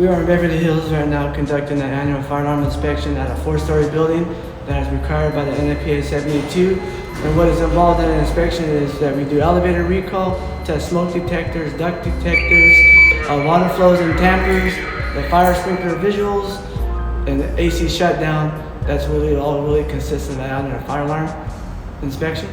We are in Beverly Hills right now conducting an annual fire alarm inspection at a 4-story building that is required by the NFPA 72. And what is involved in an inspection is that we do elevator recall, test smoke detectors, duct detectors, water flows and tampers, the fire sprinkler visuals, and the AC shutdown. That's really all really consists of that annual fire alarm inspection.